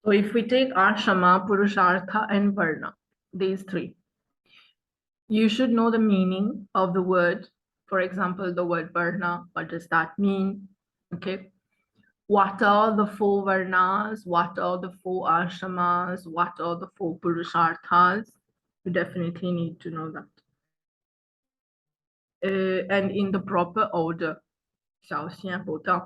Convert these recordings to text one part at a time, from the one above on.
So if we take ashrama, purushartha, and varna, these three, you should know the meaning of the word. For example, the word varna, what does that mean? Okay. What are the four varnas? What are the four ashramas? What are the four purusharthas? You definitely need to know that. And in the proper order. Ça aussi important.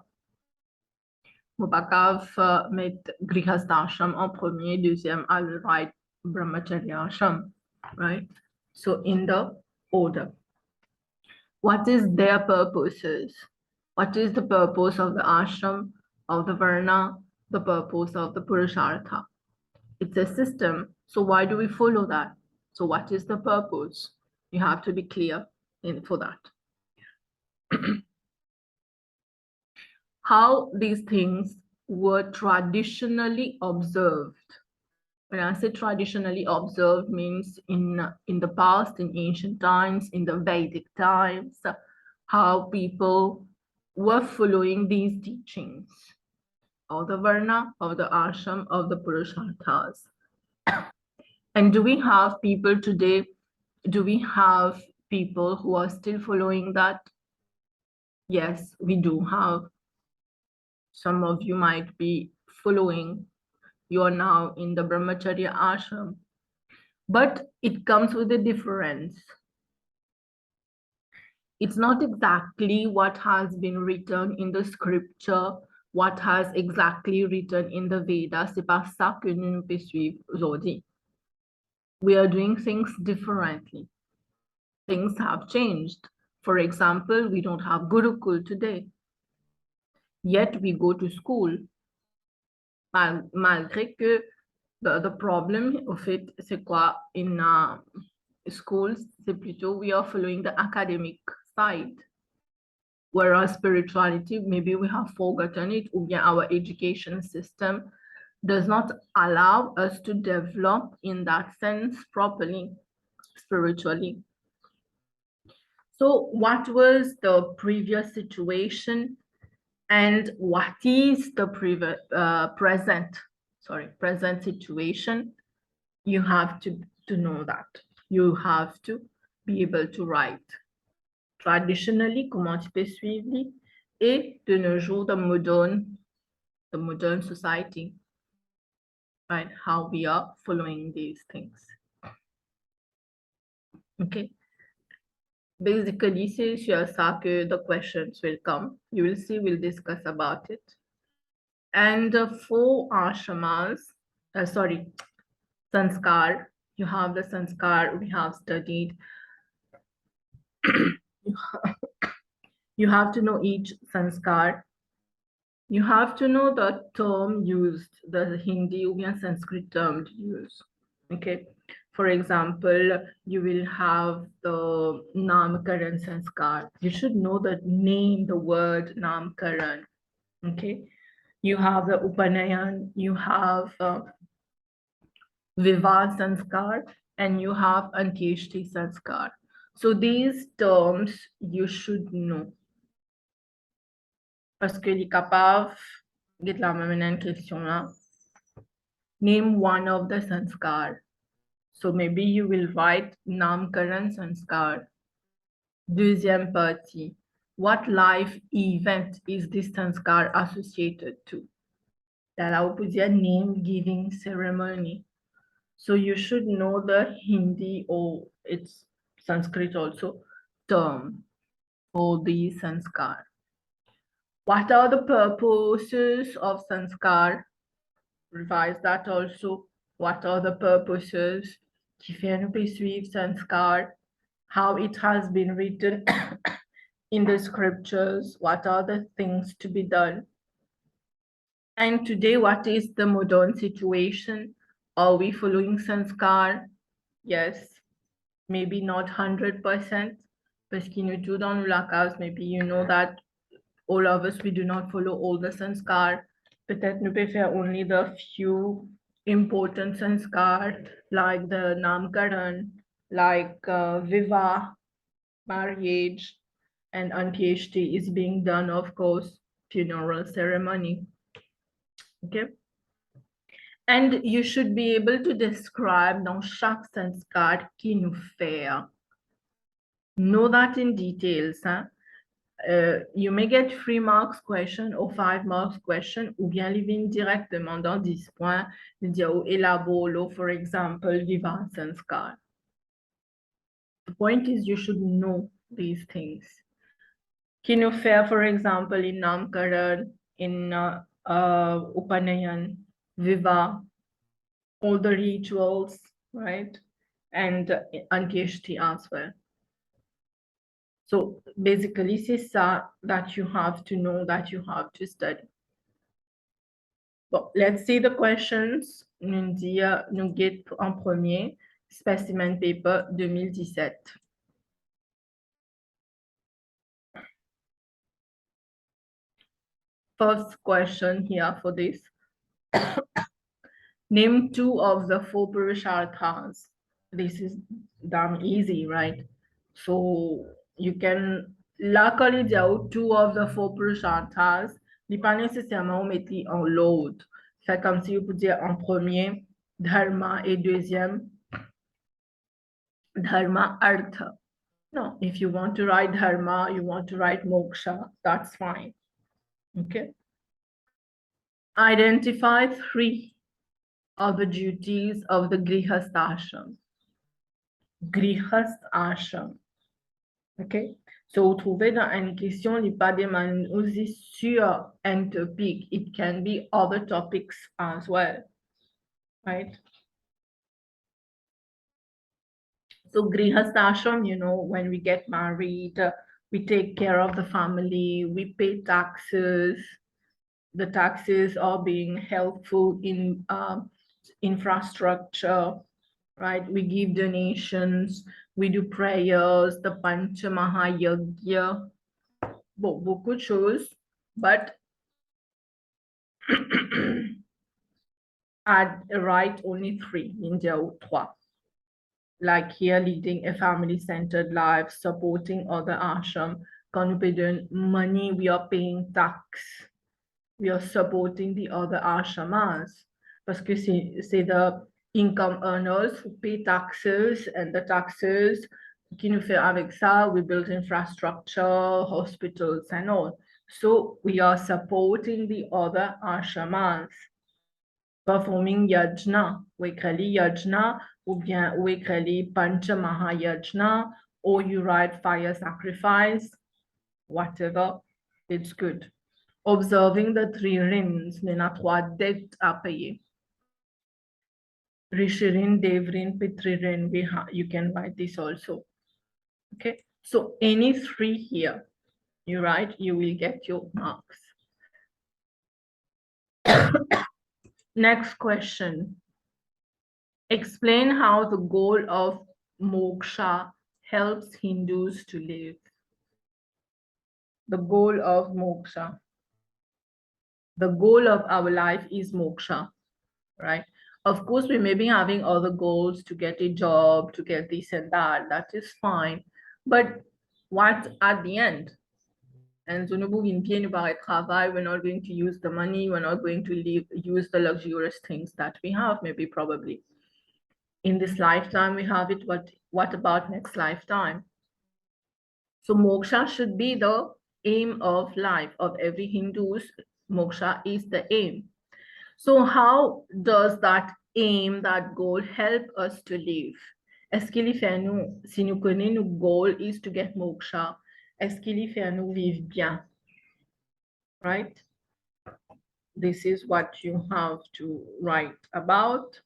Faut pas grave mettre grihastashram en premier, deuxième, I will write brahmacharya ashram, right? So in the order. What is their purposes? What is the purpose of the ashram, of the varna, the purpose of the purushartha? It's a system. So why do we follow that? So what is the purpose? You have to be clear for that. How these things were traditionally observed. When I say traditionally observed, means in the past, in ancient times, in the Vedic times, how people were following these teachings of the Varna, of the Ashram, of the Purusharthas. And do we have people today? Do we have people who are still following that? Yes, we do have. Some of you might be following. You are now in the Brahmacharya ashram. But it comes with a difference. It's not exactly what has been written in the scripture, what has exactly written in the Vedas. C'est pas ça que nous peut suivre aujourd'hui. We are doing things differently. Things have changed. For example, we don't have Gurukul today. Yet we go to school. Malgré que the problem of it, c'est quoi? In schools, c'est plutôt we are following the academic side. Whereas spirituality, maybe we have forgotten it, or our education system does not allow us to develop in that sense properly, spiritually. So what was the previous situation and what is the present situation? You have to know that. You have to be able to write. Traditionally, comment tu peux suivre, et de nos jours, the modern society, right? How we are following these things. Okay. Basically, c'est sur ça que the questions will come. You will see, we'll discuss about it. And for ashramas, sanskar, you have the sanskar we have studied. You have to know each sanskar. You have to know the term used, the Hindi or Sanskrit term used. Okay. For example, you will have the Namkaran Sanskar. You should know the name, the word Namkaran. Okay. You have the Upanayan, you have Vivah Sanskar, and you have Antyeshti Sanskar. So these terms you should know. Parce que les capables, get la même question là. Name one of the sanskar. So maybe you will write Namkaran Sanskar. Deuxième partie. What life event is this sanskar associated to? That I would put a name giving ceremony. So you should know the Hindi or it's Sanskrit also term for the sanskar. What are the purposes of sanskar? Revise that also. What are the purposes? Qui fait nous suivre sanskar? How it has been written in the scriptures. What are the things to be done? And today, what is the modern situation? Are we following sanskar? Yes, maybe not 100%. Parce qu'il nous tout dans la case, maybe you know that all of us, we do not follow all the sanskar. Peut-être nous peut faire only the few important sanskar, like the Namkaran, like Vivah, marriage, and Antyeshti is being done, of course, funeral ceremony. Okay. And you should be able to describe dans chaque sanskar qui nous fait. Know that in details. Hein? You may get 3 marks question or 5 marks question, ou bien les vignes directement dans 10 points, dire elabolo, for example, Viva Sanskar. The point is you should know these things. Kinufaya, for example, in Namkaran, in Upanayan, Viva, all the rituals, right? And Ankyeshti as well. So basically, c'est ça that you have to know, that you have to study. Bon, let's see the questions. Nous get en premier, specimen paper 2017. First question here for this. Name 2 of the 4 Purusharthas. This is damn easy, right? So you can luckily do 2 of the 4 Purusharthas. Il n'est pas nécessairement mettre en l'autre. Fait comme si vous pouvez dire en premier, dharma, et deuxième, dharma, artha. No, if you want to write dharma, you want to write moksha, that's fine. Okay. Identify 3 of the duties of the Grihast Ashram. Grihast Ashram. Okay. So, vous trouvez dans une question, il n'y a pas de aussi sur un topic. It can be other topics as well. Right? So, Grihast Ashram, you know, when we get married, we take care of the family, we pay taxes. The taxes are being helpful in infrastructure, right? We give donations, we do prayers, the Pancha Mahayagya, beaucoup de choses, but I'd write only 3, India 3. Like here, leading a family-centered life, supporting other ashram. Quand nous payons money, we are paying tax. We are supporting the other ashramas. Parce que c'est the income earners who pay taxes, and the taxes qui nous fait avec ça, we build infrastructure, hospitals and all. So we are supporting the other ashramas. Performing yajna, wekrali yajna, ou bien wekrali pancha mahayajna, or you write fire sacrifice, whatever, it's good. Observing the 3 rins, il y a 3 dettes à payer. Rishirin, Devrin, Pitririn, you can write this also. Okay, so any 3 here, you write, you will get your marks. Next question. Explain how the goal of moksha helps Hindus to live. The goal of moksha. The goal of our life is moksha, right? Of course, we may be having other goals to get a job, to get this and that. That is fine. But what at the end? And so, we're not going to use the money, we're not going to use the luxurious things that we have, maybe probably. In this lifetime, we have it, what about next lifetime? So moksha should be the aim of life of every Hindu's. Moksha is the aim. So how does that aim, that goal help us to live? Est-ce qu'il fait nous, si nous connaissons notre goal is to get moksha, est-ce qu'il fait nous vivre bien? Right? This is what you have to write about.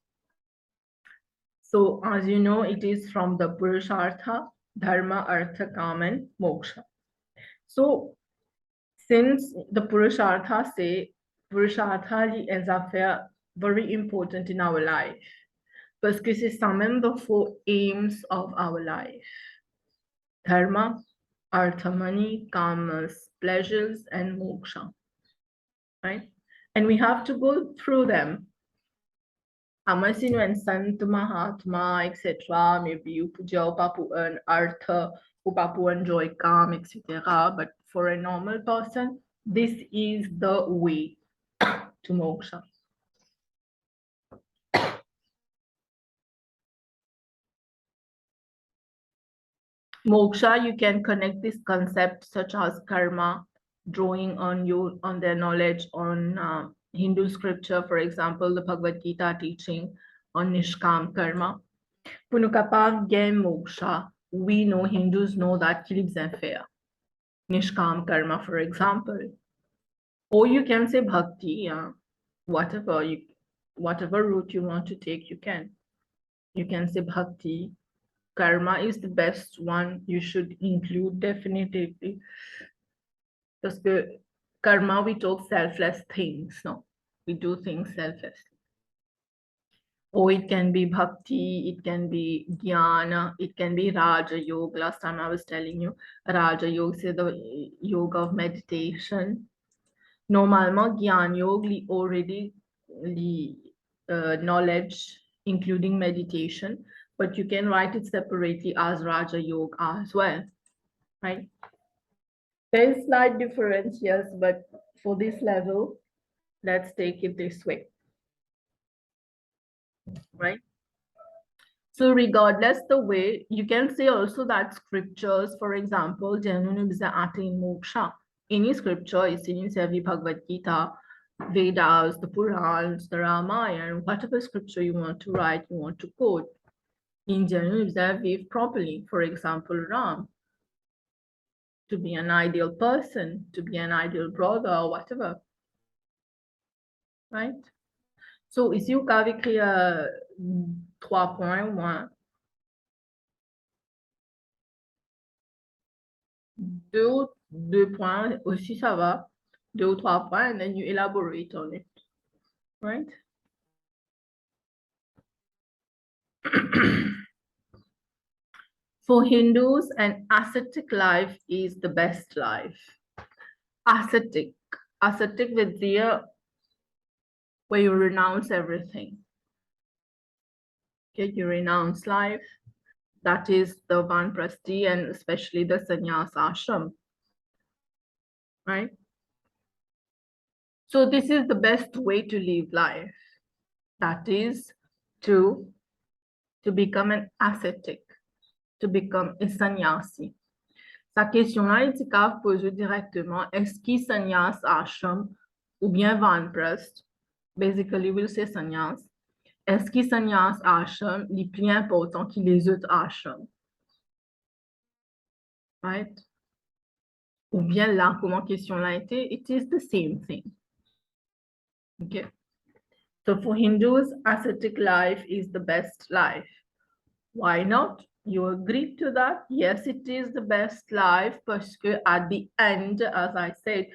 So as you know, it is from the Purushartha, Dharma, Artha, Kama, and Moksha. So since the Purushartha say, Purushartha is a very important in our life. Parce que c'est ça même the 4 aims of our life. Dharma, Artha, money, Kamas, pleasures, and Moksha. Right? And we have to go through them. Amasinu and Sant Mahatma, etc. Maybe you put your papu and Artha, papu enjoy calm, etc. But for a normal person, this is the way to moksha. Moksha, you can connect this concept such as karma, drawing on their knowledge on Hindu scripture, for example, the Bhagavad Gita teaching on Nishkam karma. Pour nous capables gain moksha, we know Hindus know that qu'il est faire. Nishkam karma, for example. Or you can say bhakti, yeah. Whatever route you want to take, you can. You can say bhakti. Karma is the best one you should include definitively. Because karma, we talk selfless things, no? We do things selfless. Or it can be bhakti, it can be jnana, it can be Raja Yoga. Last time I was telling you, Raja Yoga is the yoga of meditation. Normalement, Gyan Yoga already knowledge, including meditation, but you can write it separately as Raja Yoga as well, right? There is slight difference, yes, but for this level, let's take it this way, right? So regardless the way, you can say also that scriptures, for example, genuine attain moksha. Any scripture is in Sevi Bhagavad Gita, Vedas, the Purans, the Ramayana, whatever scripture you want to write, you want to quote. In genuine weave properly. For example, Ram, to be an ideal person, to be an ideal brother, or whatever. Right? So ici, vous avez écrit 3 points au moins. 2 points aussi, ça va. 2 ou 3 points, and then you elaborate on it. Right? For Hindus, an ascetic life is the best life. Ascetic. Ascetic with the where you renounce everything. Okay, you renounce life. That is the vanprasti and especially the sannyas ashram, right? So this is the best way to live life. That is to become an ascetic, to become a sannyasi. Sa question-là, il est posée directement, est-ce qu'il sannyas ashram ou bien vanprast, basically we'll say sannyas, est-ce que sannyas ashram est plus important que les autres ashrams? Right? Ou bien là, comment question l'a été, it is the same thing. Okay. So for Hindus, ascetic life is the best life. Why not? You agree to that? Yes, it is the best life, parce que at the end, as I said,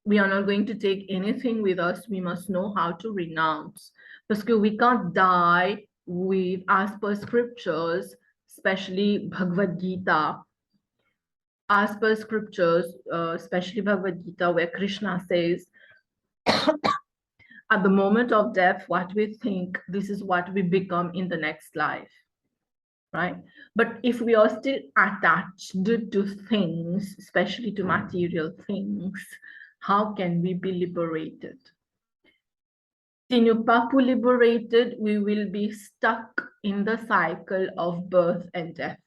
we are not going to take anything with us. We must know how to renounce. Parce que we can't die with, as per scriptures, especially Bhagavad Gita, as per scriptures, especially Bhagavad Gita, where Krishna says, at the moment of death, what we think, this is what we become in the next life, right? But if we are still attached to things, especially to material things, how can we be liberated? Si nous pas liberated, we will be stuck in the cycle of birth and death.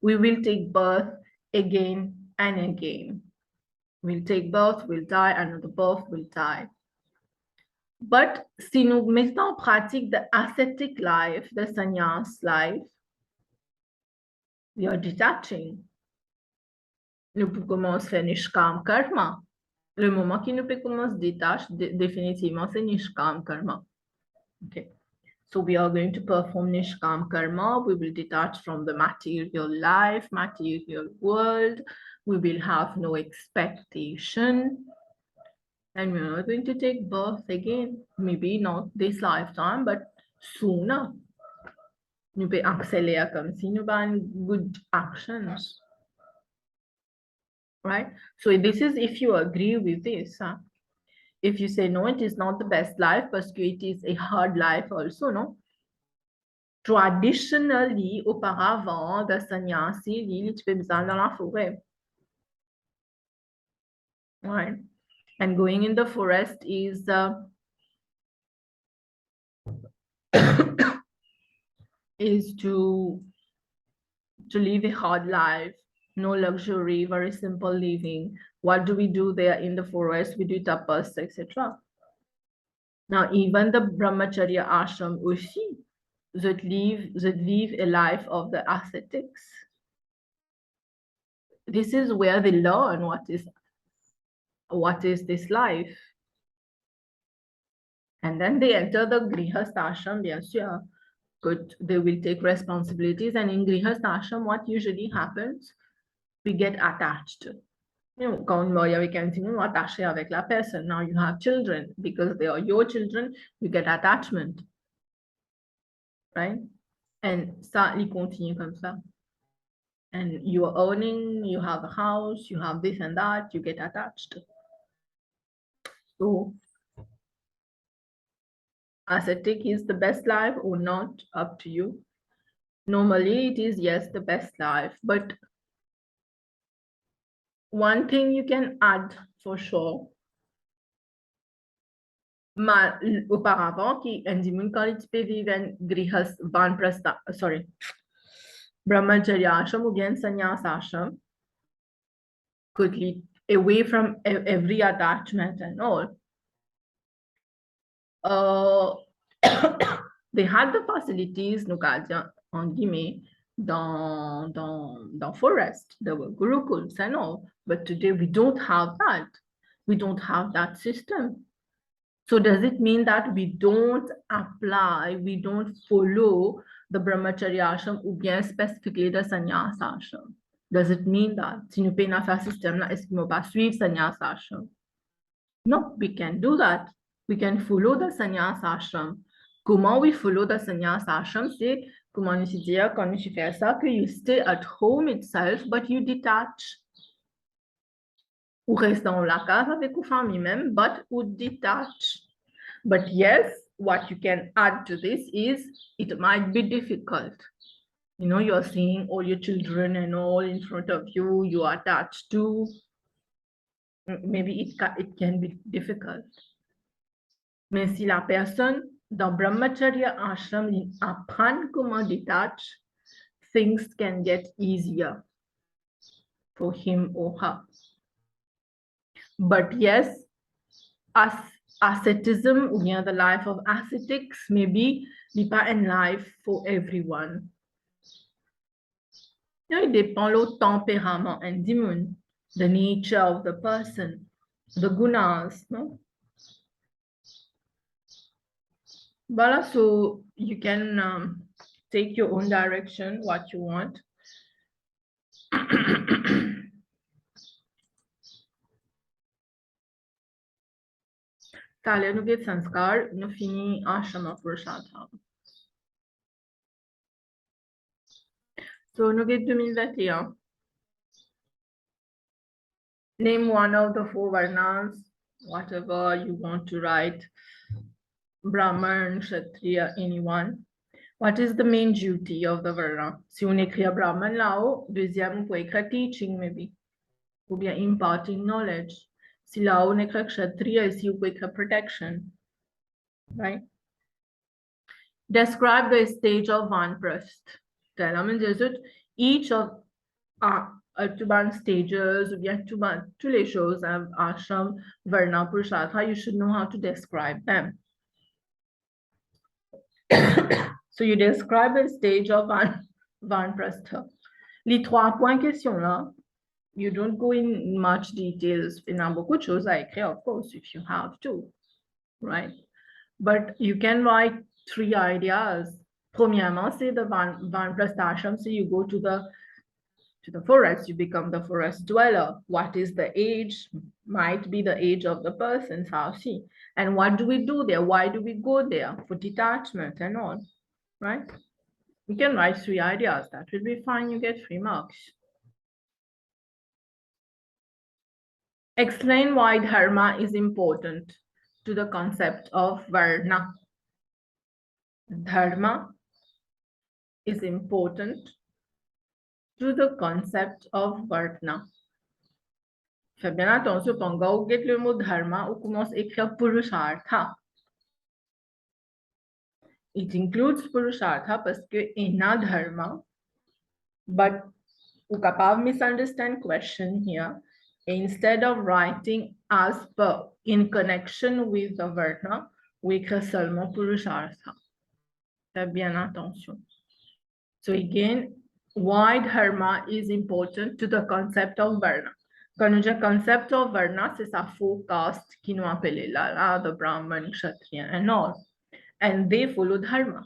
We will take birth again and again. We'll take birth, we'll die, another birth, we'll die. But si nous mettons en pratique the ascetic life, the sannyas life, we are detaching. Nous pouvons commencer à faire nishkam karma. Le moment qui nous peut commencer détache, définitivement, c'est nishkam karma. Okay. So we are going to perform nishkam karma. We will detach from the material life, material world. We will have no expectation. And we are going to take birth again. Maybe not this lifetime, but sooner. Nous pouvons accélérer comme si nous avons good actions. Right? So this is if you agree with this. Huh? If you say, no, it is not the best life, because it is a hard life also, no? Traditionally, auparavant, the sannyasi, il fait besoin dans la forêt. Right? And going in the forest is is to to live a hard life, no luxury, very simple living. What do we do there in the forest? We do tapas, etc. Now, even the brahmacharya ashram aussi, that live a life of the ascetics. This is where they learn what is this life. And then they enter the grihast ashram, bien sûr. Good, they will take responsibilities. And in grihast ashram, what usually happens? We get attached. You know, quand on meurt avec un on est attaché avec la personne. Now you have children. Because they are your children, you get attachment. Right? And ça, il continue comme ça. And you are earning, you have a house, you have this and that, you get attached. So, ascetic is the best life or not, up to you. Normally, it is, yes, the best life. But one thing you can add for sure, auparavant, qui indimun quand il vivent grihas vanprastha, sorry, brahmacharya ashram ou bien sannyas ashram, could lead away from every attachment and all. They had the facilities, nous en guillemets, dans forest. There were gurukuls and all. But today we don't have that. We don't have that system. So does it mean that we don't apply, we don't follow the brahmacharya ashram ou bien specifically the sannyas ashram? Does it mean that si nous payons faire système là, est-ce qu'il ne va pas suivre sannyas ashram? No, we can do that. We can follow the sannyas ashram. Comment we follow the sannyas ashram? C'est comment nous dire quand nous fais ça que you stay at home itself, but you detach. Ou reste dans la case avec vos familles même, but ou detach. But yes, what you can add to this is it might be difficult. You know, you're seeing all your children and all in front of you, you are attached to. Maybe it can be difficult. Mais si la personne dans brahmacharya ashram apprend comment détacher, things can get easier for him or her. But yes, asceticism ou bien the life of ascetics maybe n'est pas une life for everyone. It dépend le tempérament indimun, the nature of the person, the gunas, no? Voilà, so you can take your own direction, what you want. Talia, nous get sanskar, nous fini ashrama purushartha. So nous get 2021. Name one of the 4 varnas, whatever you want to write. Brahman, Kshatriya, anyone. What is the main duty of the varna? Si on écrit Brahman là-haut, deuxième, on peut écrire teaching maybe, ou bien imparting knowledge. Si là-haut on écrit Kshatriya, ici on peut écrire protection, right? Describe the stage of Vanprasth. Each of Tuban stages, ou bien tous les choses, ashram, varna, purushartha, you should know how to describe them. So you describe the stage of Vanprastha. Les 3 points question là, you don't go in much details. Il y a beaucoup de choses à écrire, of course, if you have to, right? But you can write 3 ideas. Premièrement, c'est the Vanprastha ashram, so you go to the forest, you become the forest dweller. What is the age? Might be the age of the person's house. And what do we do there? Why do we go there? For detachment and all, right? You can write 3 ideas. That will be fine. You get 3 marks. Explain why dharma is important to the concept of varna. Dharma is important to the concept of varna. Fais bien attention, quand vous get le mot dharma, on commence à écrire purushartha. It includes purushartha parce que ena dharma, But you capable misunderstand question here. Instead of writing as per in connection with the varna, we écrit seulement purushartha. Faites bien attention. So again, why dharma is important to the concept of varna. Quand the concept of varna, c'est sa full caste qui nous appelle là, the Brahman, Kshatriya, and all. And they follow dharma.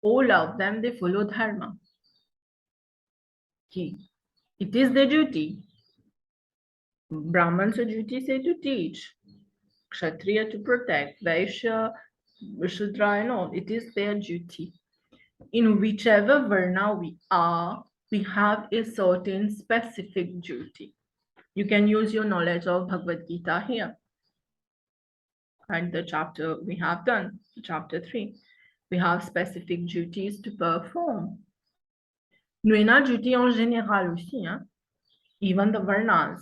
All of them, they follow dharma. It is their duty. Brahman's duty is to teach, Kshatriya to protect, Vaishya, Shudra, and all. It is their duty. In whichever varna we are, we have a certain specific duty. You can use your knowledge of Bhagavad Gita here. And the chapter we have done, chapter 3. We have specific duties to perform. Nous avons duty en général aussi, hein? Even the varnas.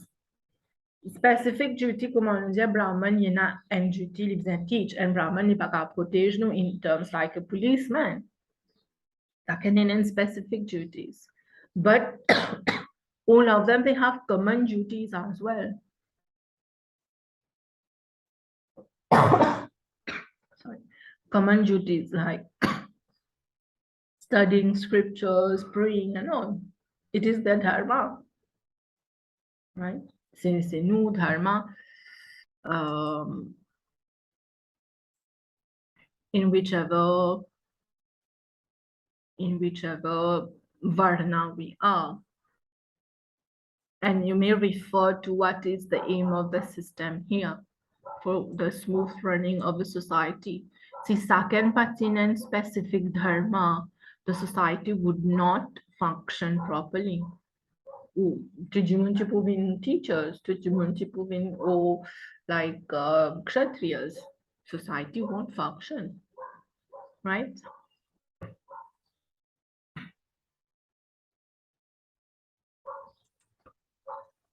Specific duty, comme on dit, Brahman, il y a une duty, il vient teach, and Brahman n'est pas qu'à protéger nous in terms like a policeman. That can in specific duties. But all of them, they have common duties as well. Sorry. Common duties like studying scriptures, praying, and all. It is the dharma, right? C'est nous, dharma. In whichever varna we are. And you may refer to what is the aim of the system here for the smooth running of the society. Si second pertinent specific dharma, the society would not function properly. Teachers, or like kshatriyas, society won't function, right?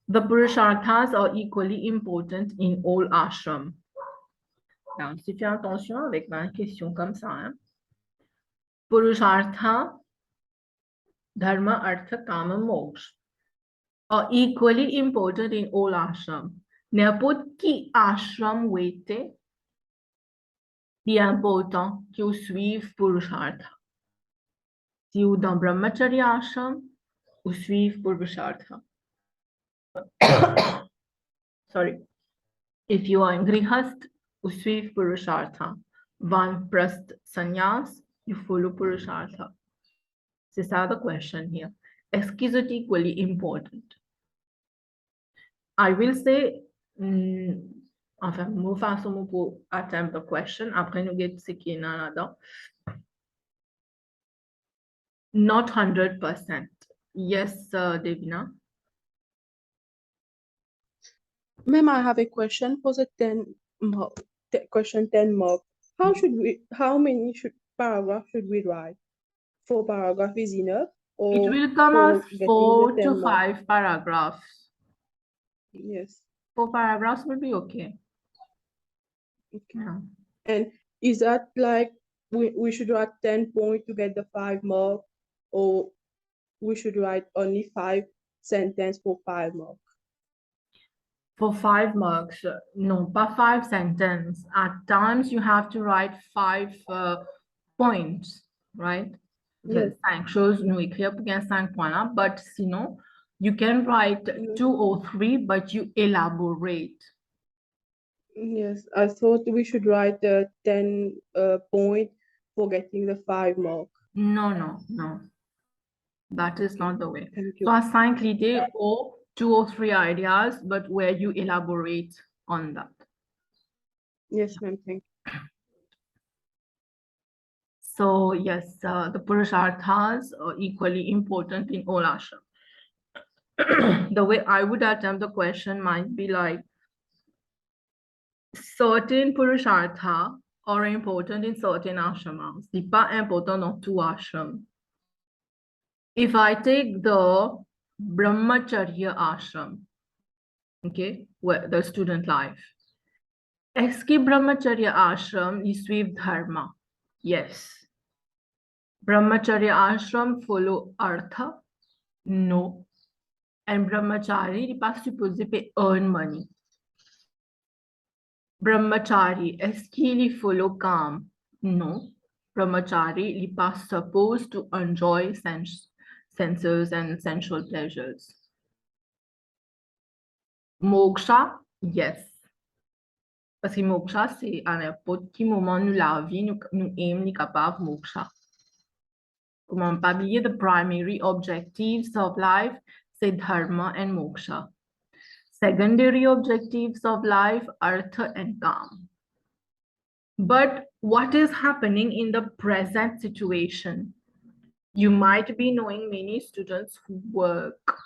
The purusharthas are equally important in all ashram. Alors, si fais attention avec ma question comme ça. Hein? Purushartha, dharma, artha, kama, moksha are equally important in all ashram. N'importe qui ashram wete, il est important que vous suivez purushartha. Si vous dans brahmacharya ashram, vous suivez purushartha. Sorry. If you are in grihast, you suivez purushartha. Vanprasth sannyas, you follow purushartha. C'est ça the question here. Est-ce qu'ils sont equally important? I will say, enfin, mon façon pour atteindre the question, après nous get ce qui est là-dedans. Not 100%. Yes, Devina. Ma'am, I have a question for the 10 mark. Question 10 mark. How many paragraphs should we write? 4 paragraphs is enough? Or it will come as 4 to 5 paragraphs. Yes. 4 paragraphs will be okay. Okay. Yeah. And is that like we should write 10 points to get the 5 mark, or we should write only 5 sentences for 5 marks? For 5 marks, no, pas 5 sentences. At times you have to write 5 points, right? Yes. 5 choses, nous écrire pour gagner 5 points là, but sinon, you can write 2 or 3, but you elaborate. Yes, I thought we should write 10 points for getting the 5 mark. No. That is not the way. Thank you. So, 5 l'idée or 2 or 3 ideas, but where you elaborate on that. Yes, ma'am, thank you. So, yes, the purusharthas are equally important in all ashram. The way I would attempt the question might be like, certain purusharthas are important in certain ashrams. They're pas important dans tout ashram. If I take the brahmacharya ashram, okay, where the student life, est-ce que brahmacharya ashram is suivent dharma? Yes. Brahmacharya ashram follow artha No. And brahmachari n'est pas supposé to earn money. Brahmachari, est-ce qu'il follow calm? No. Brahmachari n'est pas supposed to enjoy senses and sensual pleasures. Moksha, yes. Parce que moksha, c'est à n'importe quel moment de la vie, nous aimons capable moksha. Comment pas oublier, the primary objectives of life, c'est dharma and moksha. Secondary objectives of life, artha and kam. But what is happening in the present situation? You might be knowing many students who work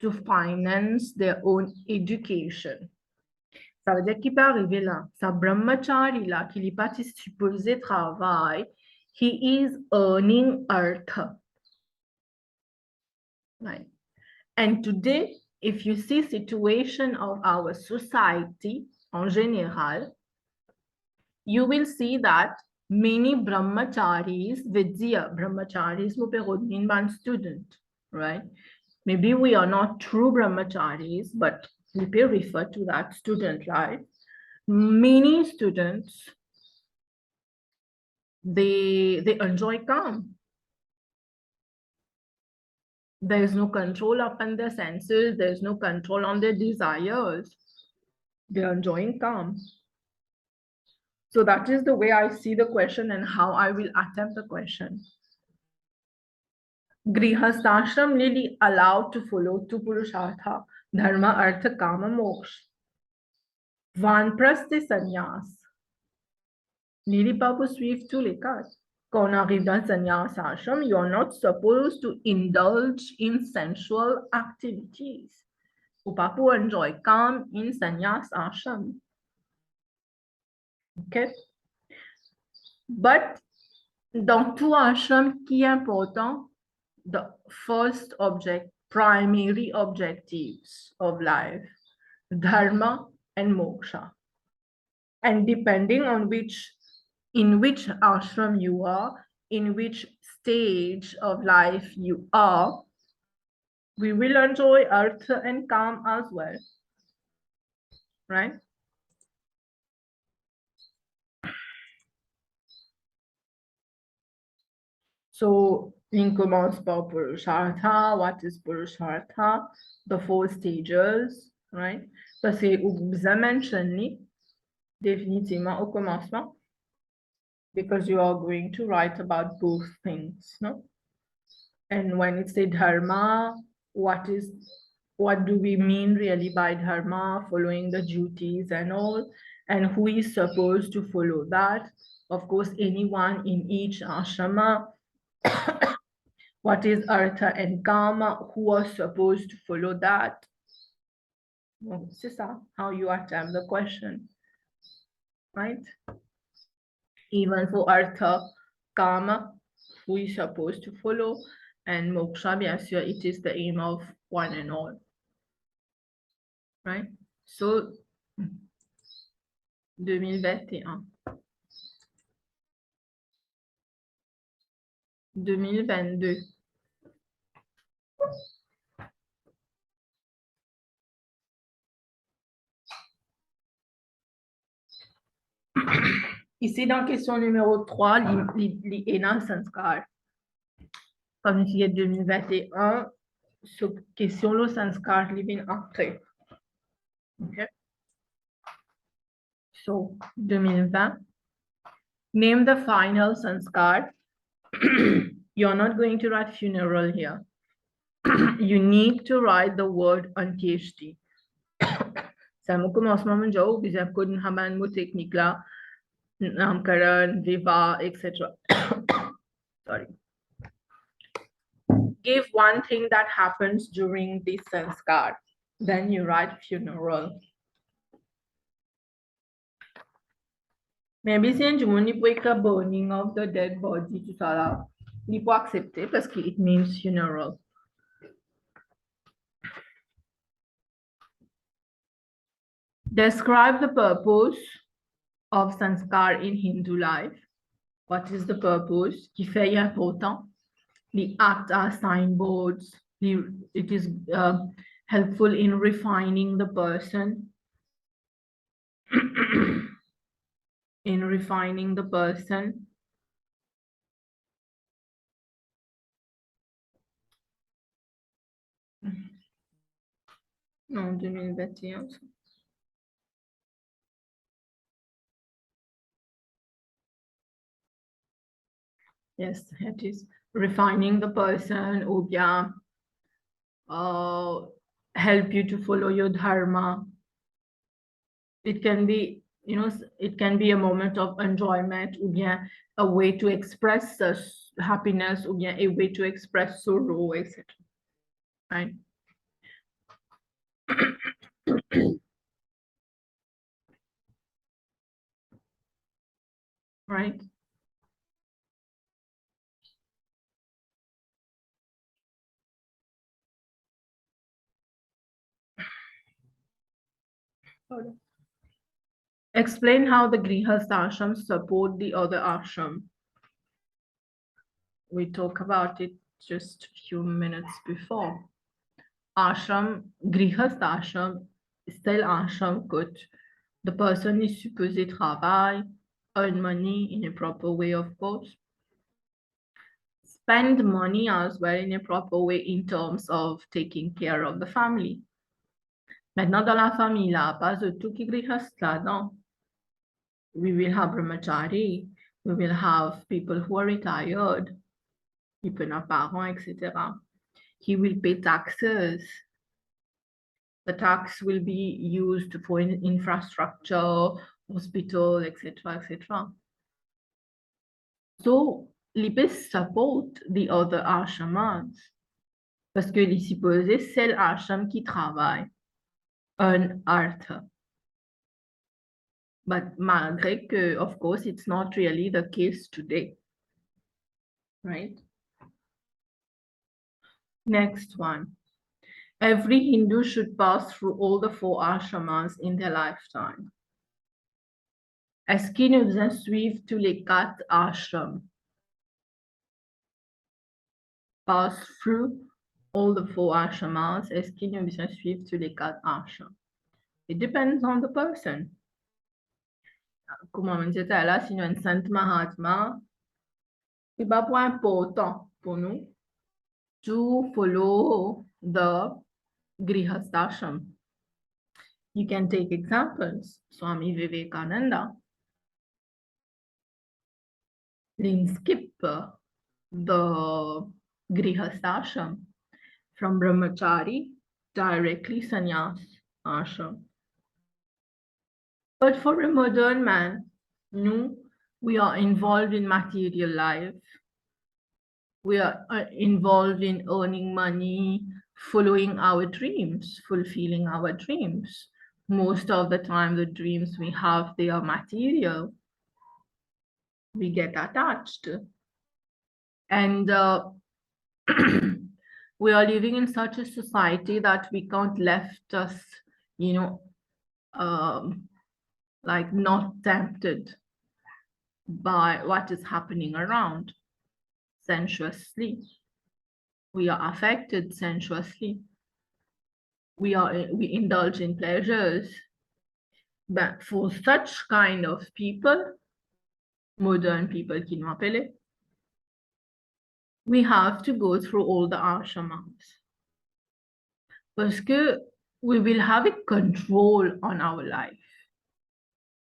to finance their own education. Ça veut dire qu'il peut arriver là, sa brahmachari là, qu'il n'est pas supposé travailler, he is earning artha. Right. And today, if you see situation of our society en général, you will see that many brahmacharis, vidya brahmacharis muperodin ban student, right? Maybe we are not true brahmacharis, but we may refer to that student, right? Many students, they enjoy calm. There is no control upon their senses. There is no control on their desires. They are enjoying calm. So that is the way I see the question and how I will attempt the question. Grihasthashram really allowed to follow two purushartha, dharma, artha, kama, moksha. Vanprasthe sannyas. Really purpose to lekat. Quand on arrive dans sannyas ashram, you are not supposed to indulge in sensual activities. Upapu enjoy calm in sannyas ashram. Okay? But dans tout ashram qui est important, the first primary objectives of life, dharma and moksha. And depending on in which ashram you are, in which stage of life you are, we will enjoy artha and calm as well, right? So, in commence par Purushartha. What is Purushartha? The 4 stages, right? Parce que vous avez mentionné définitivement au commencement, because you are going to write about both things, no? And when it's a dharma, what do we mean really by dharma? Following the duties and all, and who is supposed to follow that? Of course, anyone in each ashrama. What is artha and kama? Who are supposed to follow that? Well, this is how you attempt the question, right? Even for artha, kama, who is supposed to follow, and moksha, bien sûr, it is the aim of one and all, right? So, 2021. 2022. Ici, dans question numéro 3, l'ENA Sanskar. Comme ici, est 2021, sur question le Sanskar, living après. Okay. So, 2020. Name the final Sanskar. You're not going to write funeral here. You need to write the word Antyeshti. Ça me commencement mon job, vous avez connu haman mo technique là, namkaran, viva, etc. Sorry. Give one thing that happens during this sanskar. Then you write funeral. Maybe si you want to burning of the dead body, tout ça là, il faut accepter parce que it means funeral. Describe the purpose of sanskar in Hindu life. What is the purpose? Qui fait important? The acts are signboards, It is helpful in refining the person, in refining the person. Non, 2021. Yes, it is refining the person, ou bien help you to follow your dharma. It can be, it can be a moment of enjoyment, ou bien a way to express happiness, ou bien a way to express sorrow, etc. Right? Right? Explain how the Grihastha ashrams support the other ashram. We talked about it just a few minutes before. Ashram, Grihastha ashram, still ashram coach. The person is supposed to travail, earn money in a proper way, of course. Spend money as well in a proper way in terms of taking care of the family. Maintenant, dans la famille, là, pas de tout qui grihast là-dedans. We will have brahmachari, we will have people who are retired, people not parents, etc. He will pay taxes. The tax will be used for infrastructure, hospital, etc., etc. So, l'IP support the other ashramas. Parce que les supposés, c'est l'ashram qui travaille un artha. But malgré que, of course, it's not really the case today. Right? Next one. Every Hindu should pass through all the 4 ashramas in their lifetime. Est-ce qu'il nous besoin suivre tous les 4 ashrams? Pass through all the 4 ashramas. Est-ce qu'il nous besoin suivre tous les 4 ashrams? It depends on the person. Comme on disait là, si nous avons un saint Mahatma, c'est pas point important pour nous to follow the Grihastashram. You can take examples. Swami Vivekananda. Then skip the Grihastashram from Brahmachari directly sannyas ashram. But for a modern man, no, we are involved in material life. We are involved in earning money, following our dreams, fulfilling our dreams. Most of the time, the dreams we have, they are material. We get attached. And we are living in such a society that we can't left us, like not tempted by what is happening around sensuously. We are affected sensuously. We indulge in pleasures. But for such kind of people, modern people qui nous appellent, we have to go through all the ashramas. Parce que we will have a control on our life.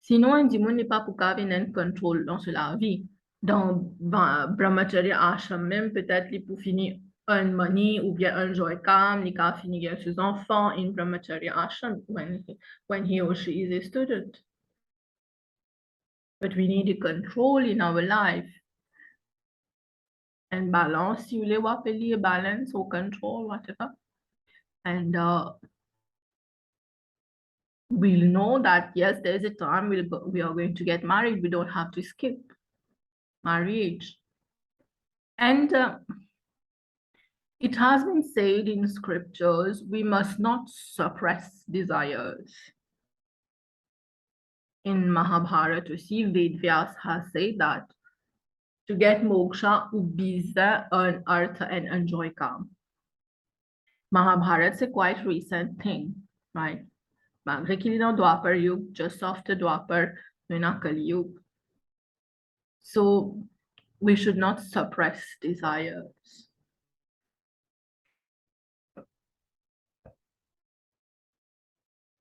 Sinon, un démon n'est pas pour qu'il un contrôle dans la vie. Dans Brahmacharya ashram même, peut-être il pour finir un money ou bien un joy calm, il peut finir ses enfants in Brahmacharya ashram when he or she is a student. But we need a control in our life. And balance, si vous voulez appeler balance or control, whatever. And we'll know that, yes, there's a time we are going to get married. We don't have to skip marriage. And it has been said in scriptures, we must not suppress desires. In Mahabharata, Ved Vyas has said that to get moksha, ubbiza, earn artha, and enjoy calm. Mahabharat's a quite recent thing, right? malgré qu'il est dans Dwapar Yug, just after Dwapar, we're not Kali Yug. So we should not suppress desires.